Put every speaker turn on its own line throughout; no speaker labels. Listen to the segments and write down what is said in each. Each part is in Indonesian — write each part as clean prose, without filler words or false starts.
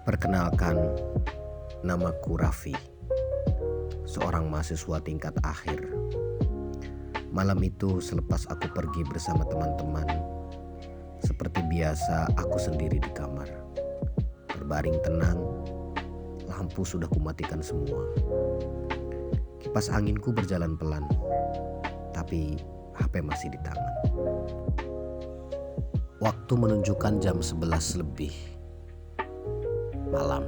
Perkenalkan, namaku Raffi, seorang mahasiswa tingkat akhir. Malam itu selepas aku pergi bersama teman-teman, seperti biasa aku sendiri di kamar. Berbaring tenang, lampu sudah kumatikan semua. Kipas anginku berjalan pelan, tapi HP masih di tangan. Waktu menunjukkan jam 11 lebih malam.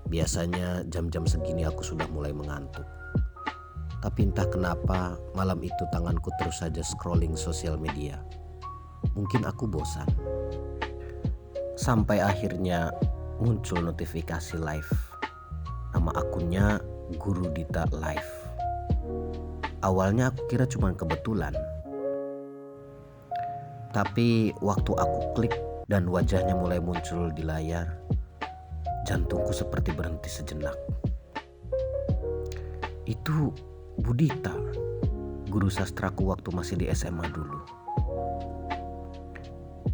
Biasanya jam-jam segini aku sudah mulai mengantuk. Tapi entah kenapa malam itu tanganku terus saja scrolling sosial media. Mungkin aku bosan. Sampai akhirnya muncul notifikasi live. Nama akunnya Guru Dita Live. Awalnya aku kira cuma kebetulan. Tapi waktu aku klik dan wajahnya mulai muncul di layar, jantungku seperti berhenti sejenak. Itu Budita, guru sastraku waktu masih di SMA dulu.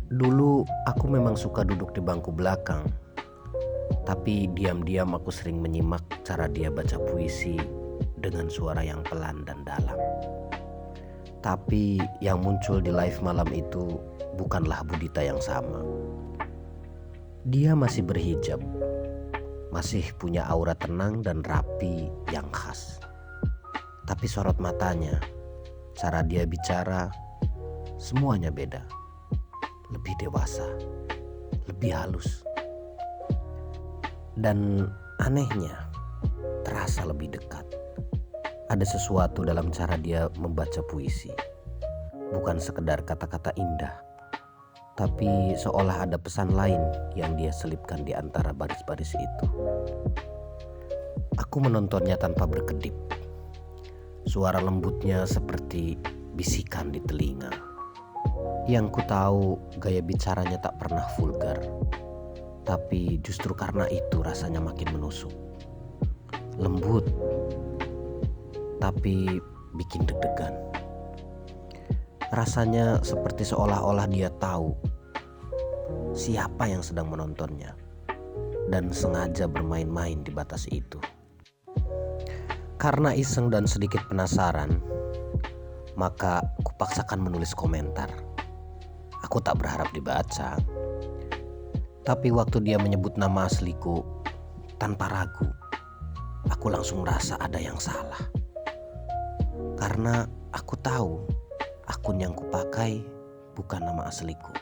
Dulu aku memang suka duduk di bangku belakang, tapi diam-diam aku sering menyimak cara dia baca puisi dengan suara yang pelan dan dalam. Tapi yang muncul di live malam itu bukanlah Budita yang sama. Dia masih berhijab, masih punya aura tenang dan rapi yang khas. Tapi sorot matanya, cara dia bicara, semuanya beda. Lebih dewasa, lebih halus. Dan anehnya, terasa lebih dekat. Ada sesuatu dalam cara dia membaca puisi. Bukan sekedar kata-kata indah, tapi seolah ada pesan lain yang dia selipkan di antara baris-baris itu. Aku menontonnya tanpa berkedip. Suara lembutnya seperti bisikan di telinga. Yang ku tahu gaya bicaranya tak pernah vulgar. Tapi justru karena itu rasanya makin menusuk. Lembut, tapi bikin deg-degan. Rasanya seperti seolah-olah dia tahu siapa yang sedang menontonnya dan sengaja bermain-main di batas itu. Karena iseng dan sedikit penasaran, maka kupaksakan menulis komentar. Aku tak berharap dibaca. Tapi waktu dia menyebut nama asliku tanpa ragu, aku langsung merasa ada yang salah. Karena aku tahu akun yang kupakai bukan nama asliku.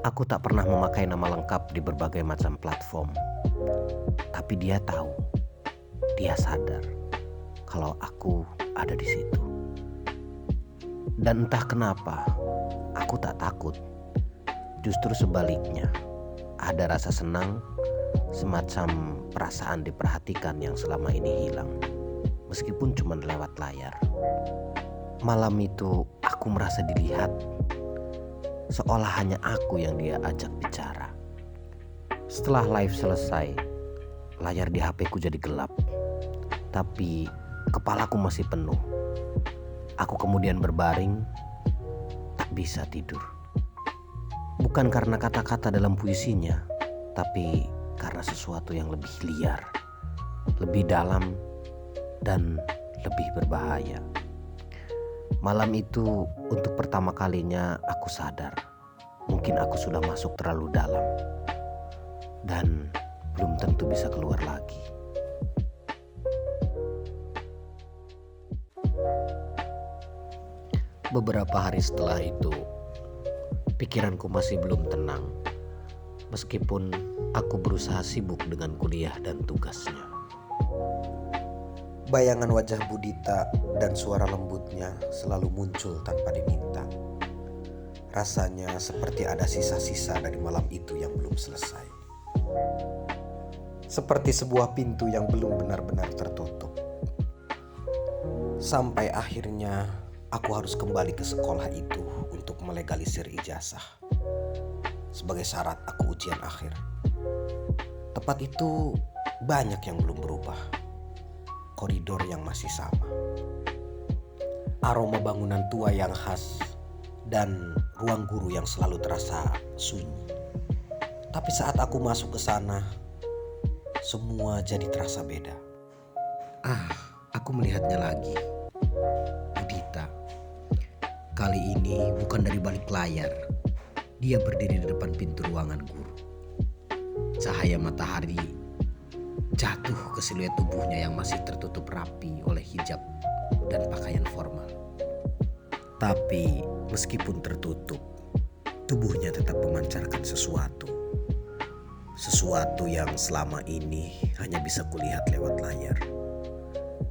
Aku tak pernah memakai nama lengkap di berbagai macam platform. Tapi dia tahu, dia sadar kalau aku ada di situ. Dan entah kenapa, aku tak takut. Justru sebaliknya, ada rasa senang, semacam perasaan diperhatikan yang selama ini hilang, meskipun cuma lewat layar. Malam itu aku merasa dilihat, seolah hanya aku yang dia ajak bicara. Setelah live selesai, layar di HP ku jadi gelap, tapi kepalaku masih penuh. Aku kemudian berbaring, tak bisa tidur. Bukan karena kata-kata dalam puisinya, tapi karena sesuatu yang lebih liar, lebih dalam, dan lebih berbahaya. Malam itu untuk pertama kalinya aku sadar, mungkin aku sudah masuk terlalu dalam, dan belum tentu bisa keluar lagi. Beberapa hari setelah itu, pikiranku masih belum tenang, meskipun aku berusaha sibuk dengan kuliah dan tugasnya. Bayangan wajah Budita dan suara lembutnya selalu muncul tanpa diminta. Rasanya seperti ada sisa-sisa dari malam itu yang belum selesai. Seperti sebuah pintu yang belum benar-benar tertutup. Sampai akhirnya aku harus kembali ke sekolah itu untuk melegalisir ijazah sebagai syarat aku ujian akhir. Tepat itu banyak yang belum berubah. Koridor yang masih sama. Aroma bangunan tua yang khas dan ruang guru yang selalu terasa sunyi. Tapi saat aku masuk ke sana, semua jadi terasa beda. Aku melihatnya lagi. Budita. Kali ini bukan dari balik layar. Dia berdiri di depan pintu ruangan guru. Cahaya matahari jatuh ke siluet tubuhnya yang masih tertutup rapi oleh hijab dan pakaian formal. Tapi meskipun tertutup, tubuhnya tetap memancarkan sesuatu. Sesuatu yang selama ini hanya bisa kulihat lewat layar.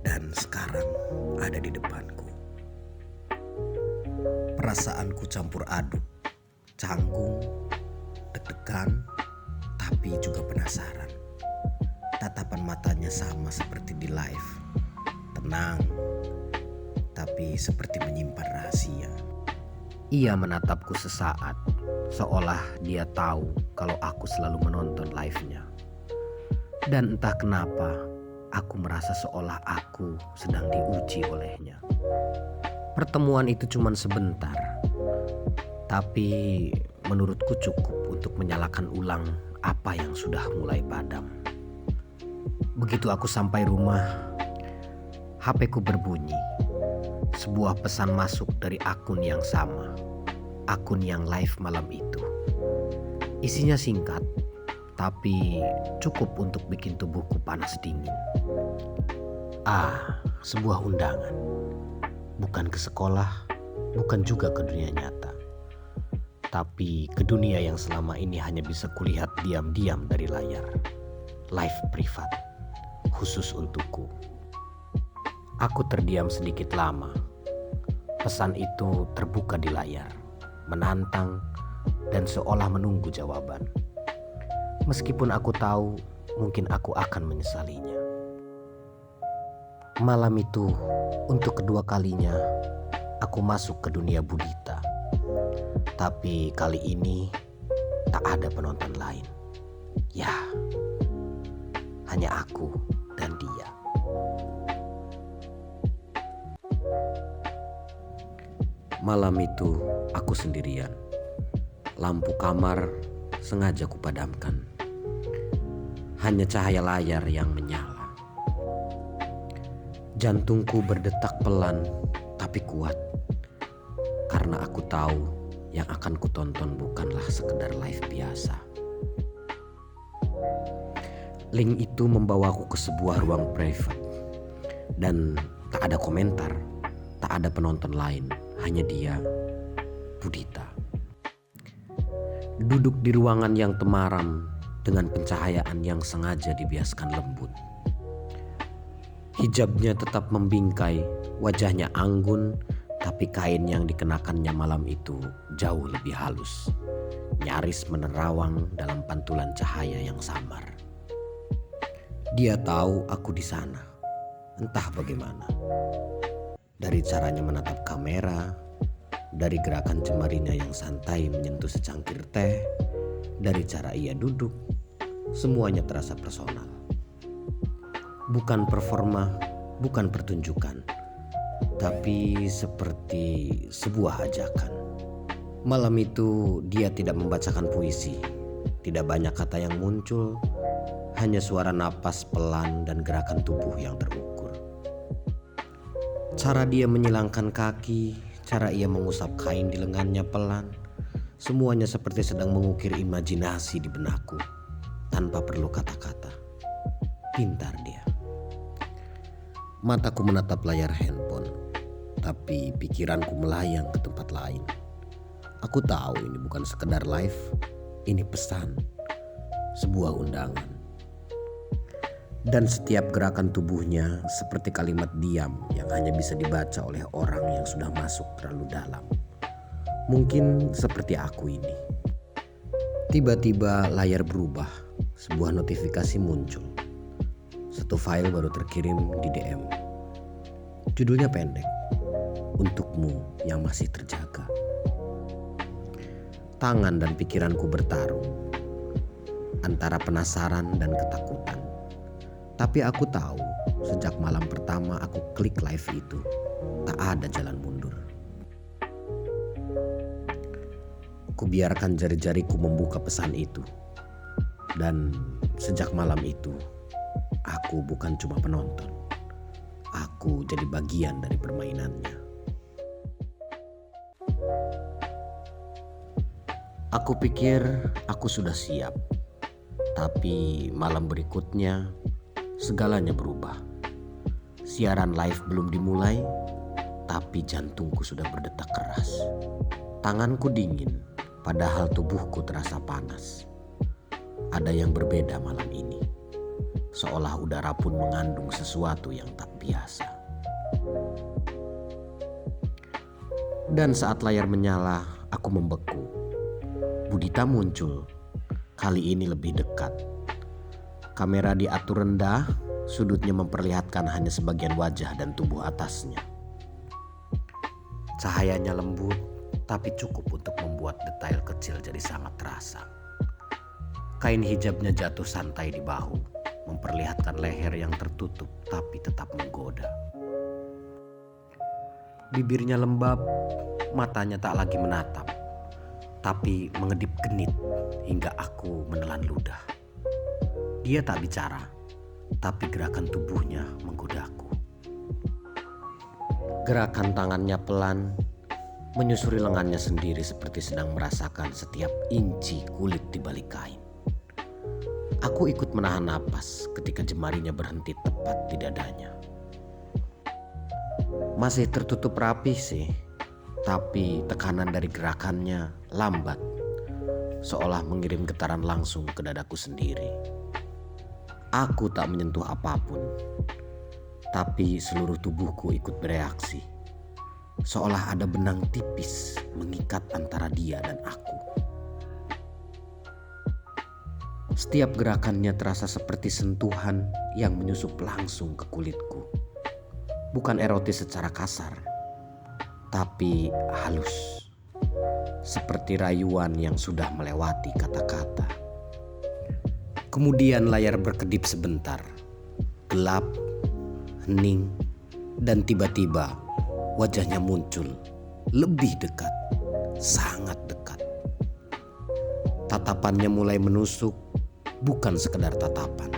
Dan sekarang ada di depanku. Perasaanku campur aduk. Canggung, deg-degan, tapi juga penasaran. Tatapan matanya sama seperti di live. Tenang, tapi seperti menyimpan rahasia. Ia menatapku sesaat, seolah dia tahu kalau aku selalu menonton live-nya. Dan entah kenapa, aku merasa seolah aku sedang diuji olehnya. Pertemuan itu cuma sebentar, tapi menurutku cukup untuk menyalakan ulang apa yang sudah mulai padam. Begitu aku sampai rumah, HP-ku berbunyi. Sebuah pesan masuk dari akun yang sama, akun yang live malam itu. Isinya singkat, tapi cukup untuk bikin tubuhku panas dingin. Sebuah undangan. Bukan ke sekolah, bukan juga ke dunia nyata. Tapi ke dunia yang selama ini hanya bisa kulihat diam-diam dari layar. Live privat, khusus untukku. Aku terdiam sedikit lama. Pesan itu terbuka di layar, menantang dan seolah menunggu jawaban. Meskipun aku tahu mungkin aku akan menyesalinya. Malam itu, untuk kedua kalinya, aku masuk ke dunia Budita. Tapi kali ini tak ada penonton lain. Ya, hanya aku dan dia. Malam itu aku sendirian. Lampu kamar sengaja kupadamkan. Hanya cahaya layar yang menyala. Jantungku berdetak pelan tapi kuat. Karena aku tahu yang akan kutonton bukanlah sekedar live biasa. Link itu membawaku ke sebuah ruang private. Dan tak ada komentar, tak ada penonton lain, hanya dia, Budita. Duduk di ruangan yang temaram dengan pencahayaan yang sengaja dibiaskan lembut. Hijabnya tetap membingkai, wajahnya anggun, tapi kain yang dikenakannya malam itu jauh lebih halus, nyaris menerawang dalam pantulan cahaya yang samar. Dia tahu aku di sana, entah bagaimana. Dari caranya menatap kamera, dari gerakan jemarinya yang santai menyentuh secangkir teh, dari cara ia duduk, semuanya terasa personal. Bukan performa, bukan pertunjukan, tapi seperti sebuah ajakan. Malam itu dia tidak membacakan puisi, tidak banyak kata yang muncul, hanya suara napas pelan dan gerakan tubuh yang terukur. Cara dia menyilangkan kaki, cara ia mengusap kain di lengannya pelan, semuanya seperti sedang mengukir imajinasi di benakku, tanpa perlu kata-kata. Pintar dia. Mataku menatap layar handphone, tapi pikiranku melayang ke tempat lain. Aku tahu ini bukan sekedar live, ini pesan, sebuah undangan. Dan setiap gerakan tubuhnya seperti kalimat diam yang hanya bisa dibaca oleh orang yang sudah masuk terlalu dalam. Mungkin seperti aku ini. Tiba-tiba layar berubah, sebuah notifikasi muncul. Satu file baru terkirim di DM. Judulnya pendek, untukmu yang masih terjaga. Tangan dan pikiranku bertarung antara penasaran dan ketakutan. Tapi aku tahu sejak malam pertama aku klik live itu, tak ada jalan mundur. Kubiarkan jari-jariku membuka pesan itu. Dan sejak malam itu, aku bukan cuma penonton. Aku jadi bagian dari permainannya. Aku pikir aku sudah siap. Tapi malam berikutnya, segalanya berubah. Siaran live belum dimulai, tapi jantungku sudah berdetak keras. Tanganku dingin, padahal tubuhku terasa panas. Ada yang berbeda malam ini. Seolah udara pun mengandung sesuatu yang tak biasa. Dan saat layar menyala, aku membeku. Budita muncul, kali ini lebih dekat. Kamera diatur rendah, sudutnya memperlihatkan hanya sebagian wajah dan tubuh atasnya. Cahayanya lembut, tapi cukup untuk membuat detail kecil jadi sangat terasa. Kain hijabnya jatuh santai di bahu, memperlihatkan leher yang tertutup tapi tetap menggoda. Bibirnya lembab, matanya tak lagi menatap, tapi mengedip genit hingga aku menelan ludah. Dia tak bicara, tapi gerakan tubuhnya menggodaku. Gerakan tangannya pelan, menyusuri lengannya sendiri seperti sedang merasakan setiap inci kulit di balik kain. Aku ikut menahan napas ketika jemarinya berhenti tepat di dadanya. Masih tertutup rapi sih, tapi tekanan dari gerakannya lambat, seolah mengirim getaran langsung ke dadaku sendiri. Aku tak menyentuh apapun, tapi seluruh tubuhku ikut bereaksi, seolah ada benang tipis mengikat antara dia dan aku. Setiap gerakannya terasa seperti sentuhan yang menyusup langsung ke kulitku. Bukan erotis secara kasar, tapi halus. Seperti rayuan yang sudah melewati kata-kata. Kemudian layar berkedip sebentar. Gelap, hening, dan tiba-tiba wajahnya muncul. Lebih dekat, sangat dekat. Tatapannya mulai menusuk. Bukan sekedar tatapan,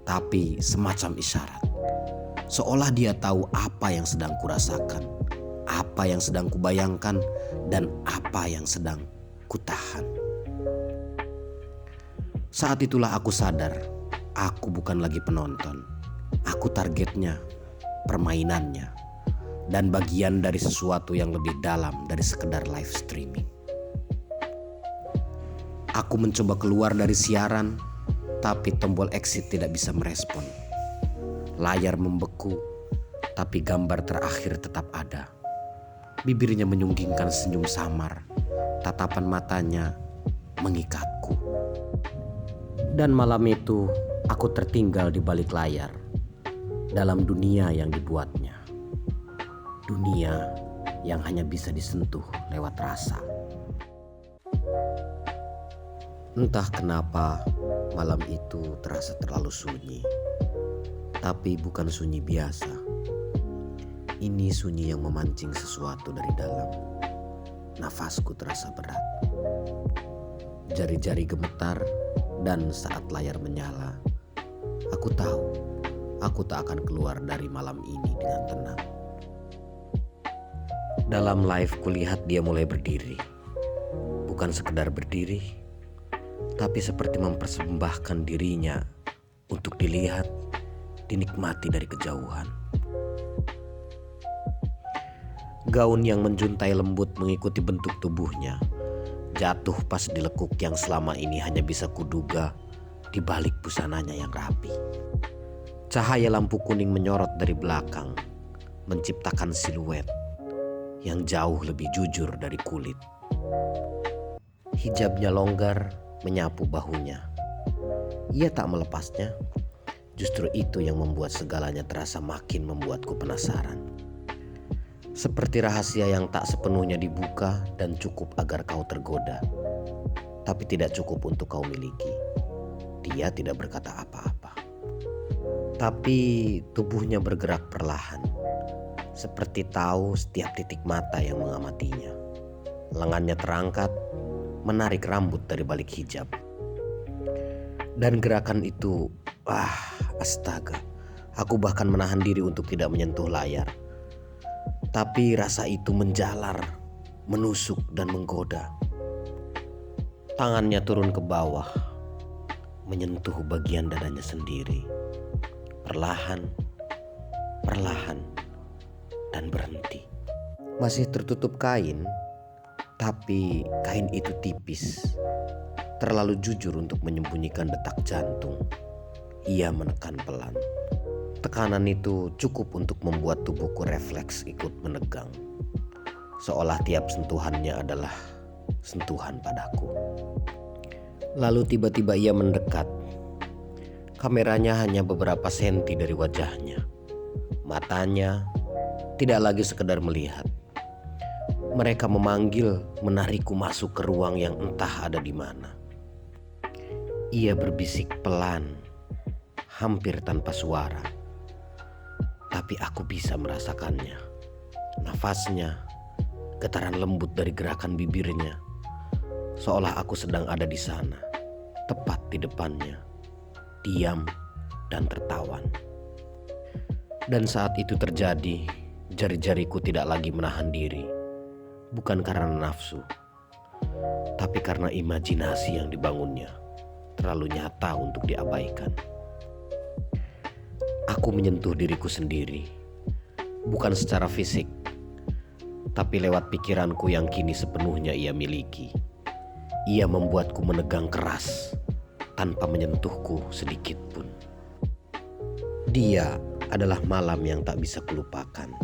tapi semacam isyarat. Seolah dia tahu apa yang sedang kurasakan, apa yang sedang kubayangkan, dan apa yang sedang kutahan. Saat itulah aku sadar, aku bukan lagi penonton. Aku targetnya, permainannya, dan bagian dari sesuatu yang lebih dalam dari sekedar live streaming. Aku mencoba keluar dari siaran, tapi tombol exit tidak bisa merespon. Layar membeku, tapi gambar terakhir tetap ada. Bibirnya menyunggingkan senyum samar, tatapan matanya mengikatku. Dan malam itu, aku tertinggal di balik layar, dalam dunia yang dibuatnya. Dunia yang hanya bisa disentuh lewat rasa. Entah kenapa malam itu terasa terlalu sunyi. Tapi bukan sunyi biasa. Ini sunyi yang memancing sesuatu dari dalam. Nafasku terasa berat. Jari-jari gemetar, dan saat layar menyala, aku tahu aku tak akan keluar dari malam ini dengan tenang. Dalam live kulihat dia mulai berdiri. Bukan sekedar berdiri, tapi seperti mempersembahkan dirinya untuk dilihat, dinikmati dari kejauhan. Gaun yang menjuntai lembut mengikuti bentuk tubuhnya, jatuh pas di lekuk yang selama ini hanya bisa kuduga di balik busananya yang rapi. Cahaya lampu kuning menyorot dari belakang, menciptakan siluet yang jauh lebih jujur dari kulit. Hijabnya longgar, menyapu bahunya. Ia tak melepasnya. Justru itu yang membuat segalanya terasa makin membuatku penasaran. Seperti rahasia yang tak sepenuhnya dibuka dan cukup agar kau tergoda, tapi tidak cukup untuk kau miliki. Dia tidak berkata apa-apa, tapi tubuhnya bergerak perlahan, seperti tahu setiap titik mata yang mengamatinya. Lengannya terangkat, menarik rambut dari balik hijab. Dan gerakan itu, astaga, aku bahkan menahan diri untuk tidak menyentuh layar. Tapi rasa itu menjalar, menusuk dan menggoda. Tangannya turun ke bawah, menyentuh bagian dadanya sendiri. Perlahan, perlahan, dan berhenti. Masih tertutup kain, tapi kain itu tipis, terlalu jujur untuk menyembunyikan detak jantung. Ia menekan pelan. Tekanan itu cukup untuk membuat tubuhku refleks ikut menegang, seolah tiap sentuhannya adalah sentuhan padaku. Lalu tiba-tiba ia mendekat. Kameranya hanya beberapa senti dari wajahnya. Matanya tidak lagi sekedar melihat. Mereka memanggil, menarikku masuk ke ruang yang entah ada di mana. Ia berbisik pelan, hampir tanpa suara. Tapi aku bisa merasakannya. Nafasnya, getaran lembut dari gerakan bibirnya. Seolah aku sedang ada di sana, tepat di depannya. Diam dan tertawan. Dan saat itu terjadi, jari-jariku tidak lagi menahan diri. Bukan karena nafsu, tapi karena imajinasi yang dibangunnya terlalu nyata untuk diabaikan. Aku menyentuh diriku sendiri, bukan secara fisik, tapi lewat pikiranku yang kini sepenuhnya ia miliki. Ia membuatku menegang keras tanpa menyentuhku sedikit pun. Dia adalah malam yang tak bisa kulupakan.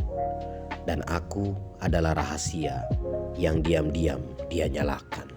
Dan aku adalah rahasia yang diam-diam dia nyalakan.